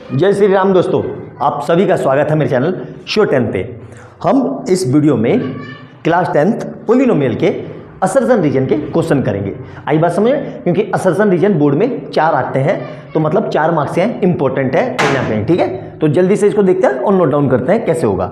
जय श्री राम दोस्तों, आप सभी का स्वागत है मेरे चैनल शो 10 पे। हम इस वीडियो में क्लास 10th पोलिनोमियल के असर्शन रीजन के क्वेश्चन करेंगे। आई बात समझ में, क्योंकि असर्शन रीजन बोर्ड में 4 आते हैं, तो मतलब 4 मार्क्स से हैं, इंपॉर्टेंट है कहीं ना कहीं। ठीक है, तो जल्दी से इसको देखते हैं और नोट डाउन करते हैं कैसे होगा।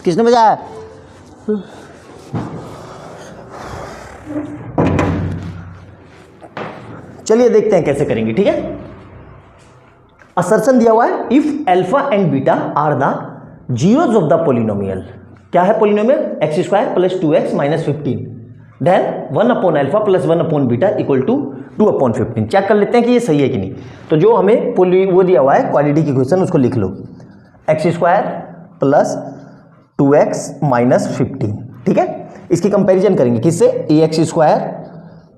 किसने बजाया? चलिए देखते हैं कैसे करेंगे। ठीक है, असर्शन दिया हुआ है if alpha and beta are the zeros of the polynomial. क्या है polynomial? X square plus 2x minus 15 then 1 upon alpha plus 1 upon beta equal to 2 upon 15। Check कर लेते हैं कि ये सही है कि नहीं। तो जो हमें वो दिया हुआ है क्वाड्रेटिक इक्वेशन, उसको लिख लो, x square plus 2x minus 15। ठीक है, इसकी कंपैरिजन करेंगे किससे? A x square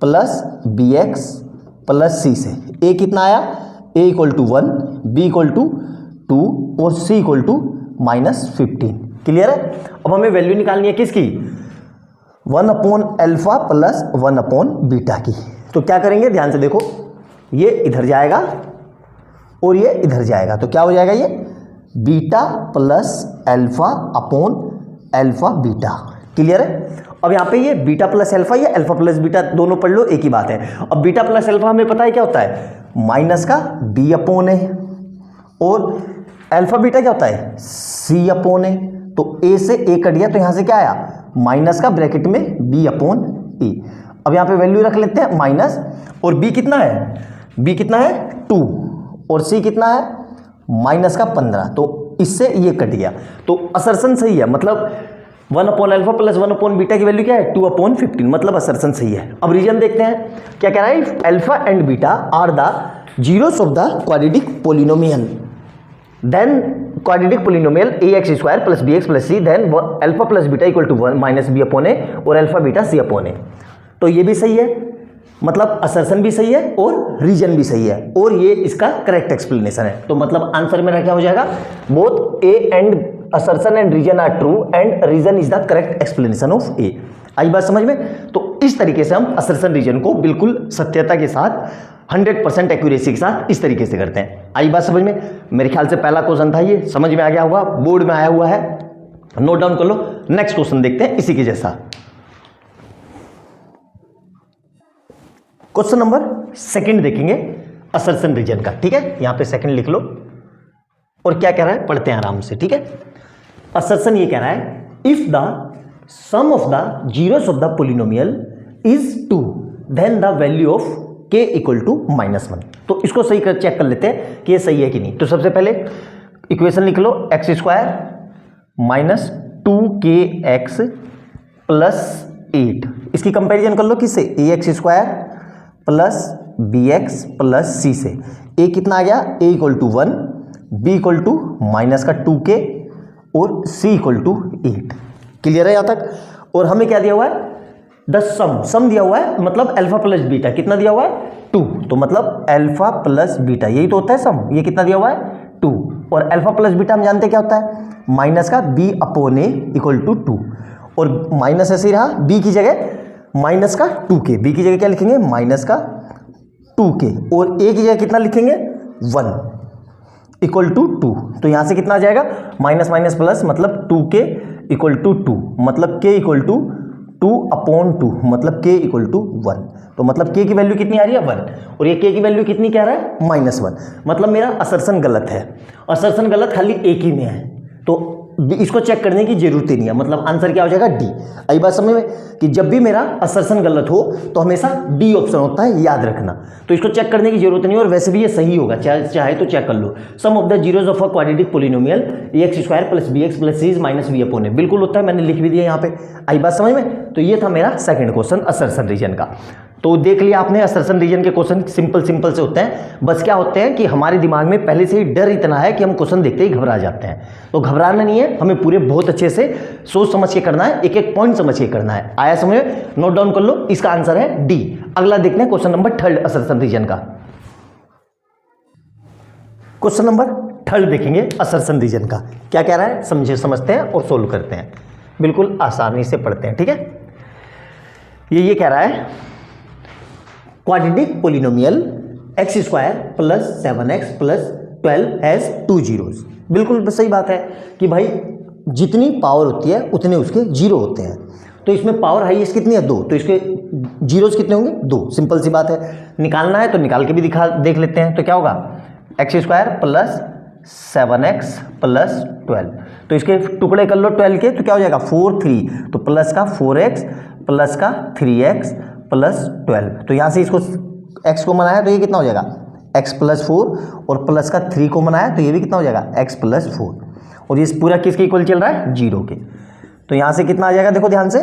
plus b x plus c से। ए कितना आया? A equal to 1, b equal to 2 और c equal to minus 15। Clear है? अब हमें वैल्यू निकालनी है किसकी? 1 upon alpha plus 1 upon beta की। तो क्या करेंगे, ध्यान से देखो, ये इधर जाएगा और ये इधर जाएगा, तो क्या हो जाएगा? ये beta plus alpha upon alpha beta. Clear है? अब यहाँ पे ये बीटा प्लस अल्फा या अल्फा प्लस बीटा दोनों पढ़ लो, एक ही बात है। अब बीटा प्लस अल्फा हमें पता है क्या होता है? माइनस का बी अपॉन ए, और अल्फा बीटा क्या होता है? सी अपॉन ए। तो ए से ए कट गया, तो यहाँ से क्या आया? माइनस का ब्रैकेट में बी अपॉन ए। अब यहाँ पे वैल्यू रख लेते हैं माइनस, और बी कितना है? बी कितना है? 2, और सी कितना है? माइनस का 15। तो इससे ये कट गया, तो असर्शन सही है। मतलब 1 upon alpha plus 1 upon beta की वैल्यू क्या है? 2 अपॉन 15, मतलब असर्शन सही है। अब रीजन देखते हैं क्या कह रहा है? Alpha and beta are the zeros of the quadratic polynomial, then quadratic polynomial a x square plus b x plus c, then alpha plus beta equal to 1 minus b upon a और alpha beta c upon a. तो ये भी सही है, मतलब assertion भी सही है और रीजन भी सही है, और ये इसका करेक्ट एक्सप्लेनेशन है। तो मतलब आंसर मेरा क्या हो जाएगा? Both A and assertion and region are true and reason is the correct explanation of A। आई बात समझ में? तो इस तरीके से हम assertion region को बिल्कुल सत्यता के साथ 100% एक्यूरेसी के साथ इस तरीके से करते हैं। आई बात समझ में? मेरे ख्याल से पहला क्वेश्चन था, ये समझ में आ गया होगा, बोर्ड में आया हुआ है, नोट डाउन कर लो। नेक्स्ट क्वेश्चन देखते हैं इसी के जैसा। क्वेश्चन नंबर 2 देखेंगे assertion region का। ठीक है, यहां पे सेकंड लिख लो, और क्या कह रहा है पढ़ते हैं आराम से। ठीक है, असर्शन ये कह रहा है if the sum of the zeros of the polynomial is 2 then the value of k equal to -1। तो इसको सही कर चेक कर लेते हैं कि ये सही है कि नहीं। तो सबसे पहले इक्वेशन लिख लो, x square minus 2kx plus 8। इसकी कंपैरिजन कर लो किससे? A x square plus b x plus c से। ए कितना आ गया? A equal to 1, b equal to minus का 2k और c इक्वल टू 8। क्लियर है यहाँ तक? और हमें क्या दिया हुआ है? द सम दिया हुआ है, मतलब अल्फा प्लस बीटा कितना दिया हुआ है? 2। तो मतलब अल्फा प्लस बीटा, यही तो होता है सम। ये कितना दिया हुआ है? 2। और अल्फा प्लस बीटा हम जानते क्या होता है? माइनस का b upon A equal to 2, और माइनस ऐसे ही रहा, b की जगह माइनस का 2k, b की जगह क्या लिखेंगे? माइनस का 2k, और a की जगह कितना लिखेंगे? 1 इक्वल टू 2। तो यहां से कितना आ जाएगा? माइनस माइनस प्लस, मतलब 2k इक्वल टू 2, मतलब k इक्वल टू 2 अपॉन 2, मतलब k इक्वल टू 1। तो मतलब k की वैल्यू कितनी आ रही है? 1, और ये k की वैल्यू कितनी कह रहा है? -1। मतलब मेरा असर्शन गलत है। असर्शन गलत खाली एक ही में है, तो इसको चेक करने की जरूरत ही नहीं है। मतलब आंसर क्या हो जाएगा? डी। आई बात समझ में कि जब भी मेरा असर्शन गलत हो तो हमेशा डी ऑप्शन होता है, याद रखना। तो इसको चेक करने की जरूरत नहीं है, और वैसे भी ये सही होगा, चाहे तो चेक कर लो। Sum of the zeros of a quadratic polynomial a x square plus b x plus c is minus b upon a. बिल्कुल होता है, मैंने लिख भी दिया यहाँ पे। आई बात समझ में? तो ये था मेरा सेकंड क्वेश्चन असर्शन रीजन का। तो देख लिया आपने, असर्शन रीजन के क्वेश्चन सिंपल से होते हैं। बस क्या होते हैं कि हमारे दिमाग में पहले से ही डर इतना है कि हम क्वेश्चन देखते ही घबरा जाते हैं। तो घबराना नहीं है, हमें पूरे बहुत अच्छे से सोच समझ के करना है, एक एक पॉइंट समझ के करना है। आया समझ में? नोट डाउन कर लो, इसका आंसर है डी। अगला देखते हैं क्वेश्चन नंबर 3 असर्शन रीजन का। क्वेश्चन नंबर 3 देखेंगे असर्शन रीजन का। क्या कह रहा है समझते हैं और सोल्व करते हैं, बिल्कुल आसानी से पढ़ते हैं। ठीक है, ये कह रहा है quadratic polynomial x square plus 7x plus 12 has 2 zeros. बिल्कुल सही बात है कि भाई जितनी पावर होती है उतने उसके जीरो होते हैं। तो इसमें पावर हाईएस्ट कितनी है 2, तो इसके जीरोज कितने होंगे 2। सिंपल सी बात है, निकालना है तो निकाल के भी देख लेते हैं। तो क्या होगा x square plus 7x plus 12, तो इसके टुकड़े कर लो 12 के, तो क्या हो जाएगा 4 3, तो प्लस का 4x प्लस का 3x प्लस 12। तो यहाँ से इसको x को मनाया तो ये कितना हो जाएगा x प्लस 4, और प्लस का 3 को मनाया तो ये भी कितना हो जाएगा x प्लस 4, और ये पूरा किसके इक्वल चल रहा है 0 के। तो यहाँ से कितना आ जाएगा देखो ध्यान से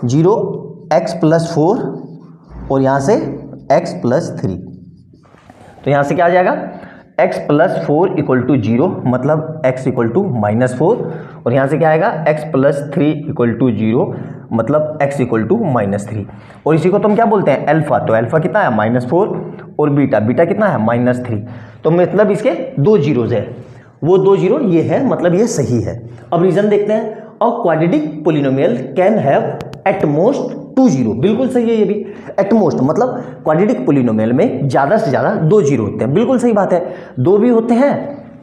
0 x प्लस 4 और यहाँ से x प्लस 3। तो यहाँ से क्या आ जाएगा x प्लस 4 इक्वल टू 0, मतलब x इक्वल टू -4, और यहाँ से क्या आएगा x प्लस 3 इक्वल टू 0, मतलब x इक्वल टू -3। और इसी को तुम क्या बोलते हैं अल्फा, तो अल्फा कितना है -4, और बीटा कितना है -3। तो मतलब इसके 2 जीरोज है, वो 2 जीरो ये है, मतलब ये सही है। अब रीजन देखते हैं। अ quadratic polynomial can have at most 2 zero, बिल्कुल सही है ये भी। एट मोस्ट मतलब क्वाड्रेटिक पोलिनोमियल में ज़्यादा से ज़्यादा 2 जीरो होते हैं, बिल्कुल सही बात है। 2 भी होते हैं,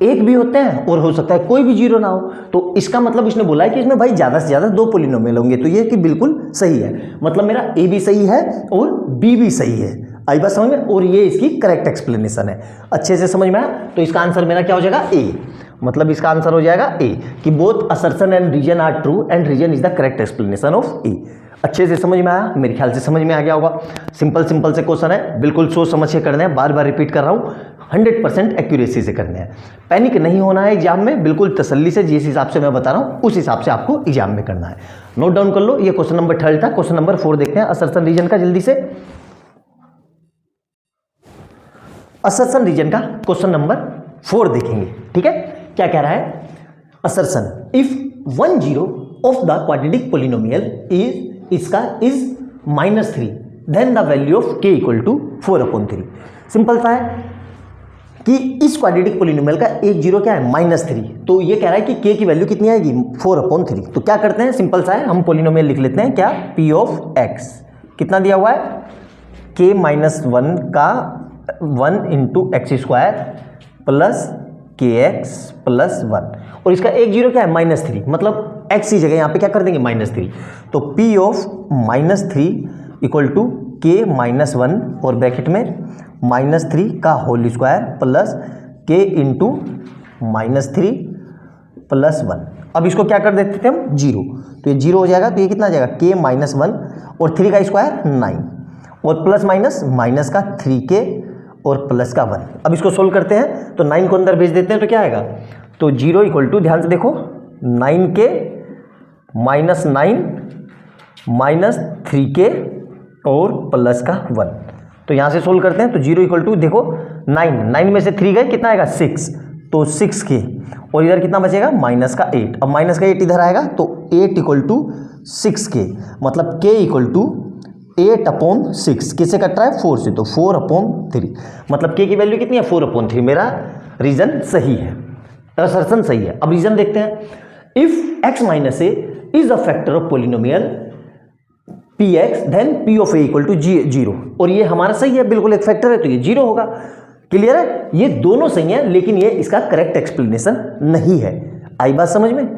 1 भी होते हैं, और हो सकता है कोई भी जीरो ना हो। तो इसका मतलब इसने बोला है कि इसमें भाई ज़्यादा से ज़्यादा 2 पोलिनोमियल होंगे, तो ये कि बिल्कुल सही है। मतलब मेरा ए भी सही है और बी भी सही है। आई बात समझ में, और ये इसकी करेक्ट एक्सप्लेनेशन है। अच्छे से समझ में आया, तो इसका आंसर मेरा क्या हो जाएगा ए, मतलब इसका आंसर हो जाएगा ए, कि both assertion and reason are true and reason is the correct explanation of A. अच्छे से समझ में आया, मेरे ख्याल से समझ में आ गया होगा। सिंपल से क्वेश्चन है, बिल्कुल सोच समझ के करने हैं, बार बार रिपीट कर रहा हूँ, 100% एक्यूरेसी से करने हैं। पैनिक नहीं होना है एग्जाम में, बिल्कुल तसल्ली से जिस हिसाब से मैं बता रहा हूँ उस हिसाब से आपको एग्जाम में करना है। नोट डाउन कर लो, ये क्वेश्चन नंबर 3 था। क्वेश्चन नंबर 4 देखते हैं असर्शन रीजन का जल्दी से। असर्शन रीजन का क्वेश्चन नंबर 4 देखेंगे, ठीक है। क्या कह रहा है assertion, if 1 zero of the quadratic polynomial इसका is -3, then the value of k equal to 4/3। Simple सा है कि इस क्वाड्रेटिक पोलिनोमियल का एक जीरो क्या है -3, तो ये कह रहा है कि k की वैल्यू कितनी आएगी 4/3। तो क्या करते हैं, सिंपल सा है, हम पोलिनोमियल लिख लेते हैं क्या, p ऑफ x कितना दिया हुआ है k-1 का 1 into x square plus kx plus 1, और इसका एक जीरो क्या है -3, मतलब x की जगह यहाँ पे क्या कर देंगे -3। तो p of -3 equal to k-1 और ब्रैकेट में -3 का whole square plus k into -3 plus 1। अब इसको क्या कर देते थे हम 0, तो ये 0 हो जाएगा, तो ये कितना आ जाएगा k-1 और 3 का स्क्वायर 9, और प्लस माइनस का 3k और प्लस का 1। अब इसको सोल्व करते हैं, तो 9 को अंदर भेज देते हैं, तो क्या आएगा, तो 0 इक्वल टू, ध्यान से देखो, 9k -9 -3k और प्लस का 1। तो यहाँ से सोल्व करते हैं, तो 0 इक्वल टू देखो 9 में से 3 गए, कितना आएगा 6, तो 6k, और इधर कितना बचेगा माइनस का 8। अब माइनस का 8 इधर आएगा, तो 8 इक्वल टू 6k, मतलब k इक्वल टू 8/6। किससे कट रहा है 4 से, तो 4/3, मतलब k की वैल्यू कितनी है 4/3। मेरा रीजन सही है, असर्शन सही है। अब रीजन देखते हैं, if x minus A is a factor of polynomial px then p of a equal to 0, और ये हमारा सही है, बिल्कुल एक फैक्टर है, तो ये 0 होगा। क्लियर है, ये दोनों सही है, लेकिन ये इसका करेक्ट एक्सप्लेनेशन नहीं है। आई बात समझ में,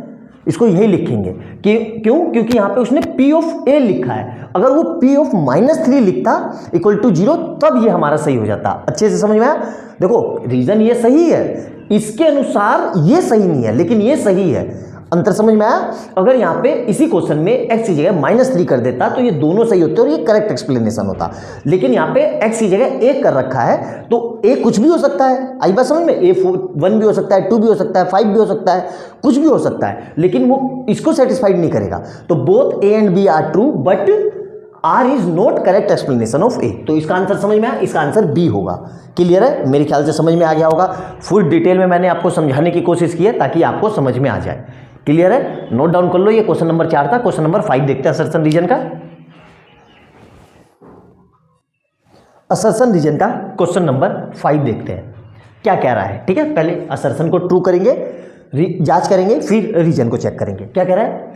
इसको यही लिखेंगे कि क्यों, क्योंकि यहाँ पे उसने p ऑफ a लिखा है। अगर वो p ऑफ -3 लिखता इक्वल टू 0, तब ये हमारा सही हो जाता। अच्छे से समझ में आया, देखो रीजन ये सही है, इसके अनुसार ये सही नहीं है, लेकिन ये सही है। अंतर समझ में आया। अगर यहाँ पे इसी क्वेश्चन में x की जगह -3 कर देता तो ये दोनों सही होते और ये करेक्ट एक्सप्लेनेशन होता, लेकिन यहाँ पे x की जगह 1 कर रखा है, तो a कुछ भी हो सकता है। आई बात समझ में, a 1 भी हो सकता है, 2 भी हो सकता है, 5 भी हो सकता है, कुछ भी हो सकता है, लेकिन वो इसको सेटिस्फाइड नहीं करेगा। तो both a and b are true, but R is not correct explanation of A। तो इसका आंसर समझ में आया, इसका आंसर B होगा। क्लियर है, मेरे ख्याल से समझ में आ गया होगा। फुल डिटेल में मैंने आपको समझाने की कोशिश की है ताकि आपको समझ में आ जाए। क्लियर है, नोट डाउन कर लो। ये क्वेश्चन नंबर 4 था। क्वेश्चन नंबर 5 देखते हैं असर्शन रीजन का। असर्शन रीजन का क्वेश्चन नंबर 5 देखते हैं क्या कह रहा है। ठीक है, पहले असर्शन को ट्रू करेंगे, जांच करेंगे, फिर रीजन को चेक करेंगे। क्या कह रहा है,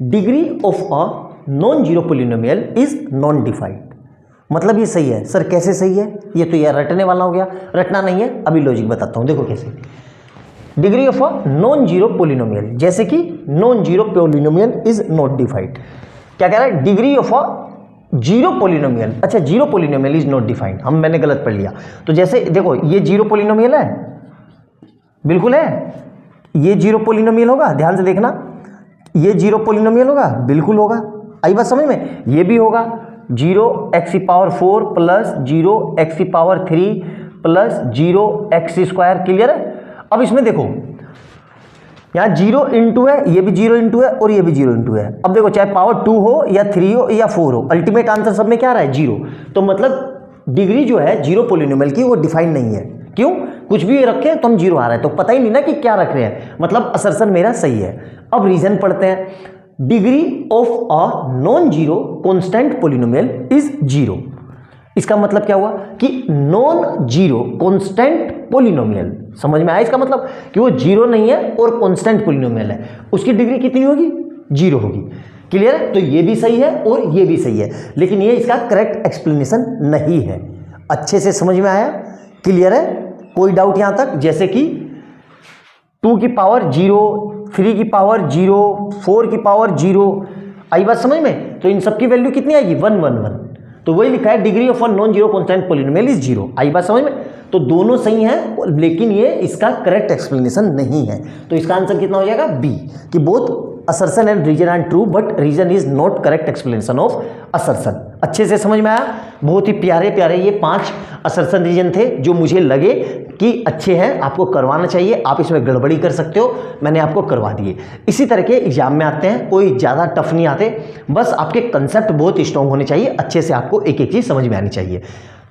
degree of a non zero polynomial is non defined. मतलब ये सही है। सर कैसे सही है? ये तो यार रटने वाला हो गया, रटना नहीं है, अभी लॉजिक बताता हूँ, देखो कैसे। Degree of a non zero polynomial, जैसे कि non zero polynomial is not defined. क्या कह रहा है? Degree of a zero polynomial, अच्छा zero polynomial is not defined, मैंने गलत पढ़ लिया। तो जैसे देखो ये जीरो पोलिनोमियल है, बिल्कुल है, ये जीरो पोलिनोमियल होगा, ध्यान से देखना, ये जीरो पोलिनोमियल होगा, बिल्कुल होगा, आई बात समझ में? ये भी होगा 0x⁴ plus 0x�3 plus 0x², clear है? अब इसमें देखो यहाँ 0 इंटू है, ये भी 0 इंटू है और ये भी 0 इंटू है। अब देखो चाहे पावर 2 हो या 3 हो या 4 हो, अल्टीमेट आंसर सब में क्या आ रहा है? 0। तो मतलब डिग्री जो है जीरो पोलिनोमियल की वो डिफाइंड नहीं है। क्यों? कुछ भी रखें तो हम 0 आ रहा है, तो पता ही नहीं ना कि क्या रख रहे हैं, मतलब असर्शन मेरा सही है। अब रीजन पढ़ते हैं। Degree of a non zero constant polynomial is 0। इसका मतलब क्या हुआ कि नॉन जीरो कॉन्स्टेंट पोलिनोमियल, समझ में आया इसका मतलब? कि वो 0 नहीं है और कॉन्स्टेंट पोलिनोमियल है, उसकी डिग्री कितनी होगी? 0 होगी, क्लियर है? तो ये भी सही है और ये भी सही है, लेकिन ये इसका करेक्ट एक्सप्लेनेशन नहीं है। अच्छे से समझ में आया? क्लियर है? कोई डाउट यहां तक? जैसे कि 2 की पावर 0, 3 की पावर 0, 4 की पावर 0, आई बात समझ में? तो इन सब की वैल्यू कितनी आएगी? 1 1 1। तो वही लिखा है degree of a non zero constant polynomial is 0, आई बात समझ में? तो दोनों सही हैं, लेकिन ये इसका करेक्ट एक्सप्लेनेशन नहीं है। तो इसका आंसर कितना हो जाएगा? बी, कि both assertion and reason are true but reason is not correct explanation of assertion. अच्छे से समझ में आया? बहुत ही प्यारे प्यारे ये 5 असर्शन रीजन थे जो मुझे लगे कि अच्छे हैं, आपको करवाना चाहिए। आप इसमें गड़बड़ी कर सकते हो, मैंने आपको करवा दिए। इसी तरह के एग्जाम में आते हैं, कोई ज़्यादा टफ नहीं आते, बस आपके कंसेप्ट बहुत स्ट्रॉन्ग होने चाहिए, अच्छे से आपको एक एक चीज़ समझ में आनी चाहिए।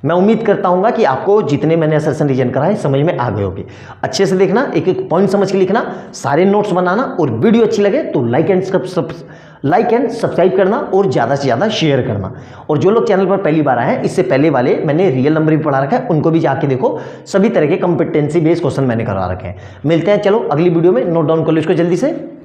मैं उम्मीद करता हूँ कि आपको जितने मैंने असर्शन रीजन कराए समझ में आ गए होंगे। अच्छे से देखना, एक एक पॉइंट समझ के लिखना, सारे नोट्स बनाना, और वीडियो अच्छी लगे तो लाइक एंड सब्सक्राइब करना और ज़्यादा से ज़्यादा शेयर करना। और जो लोग चैनल पर पहली बार आए हैं, इससे पहले वाले मैंने रियल नंबर भी पढ़ा रखा है, उनको भी जाके देखो, सभी तरह के कॉम्पिटेंसी बेस्ड क्वेश्चन मैंने करवा रखे हैं। मिलते हैं, चलो अगली वीडियो में, नोट डाउन कर लो इसको जल्दी से।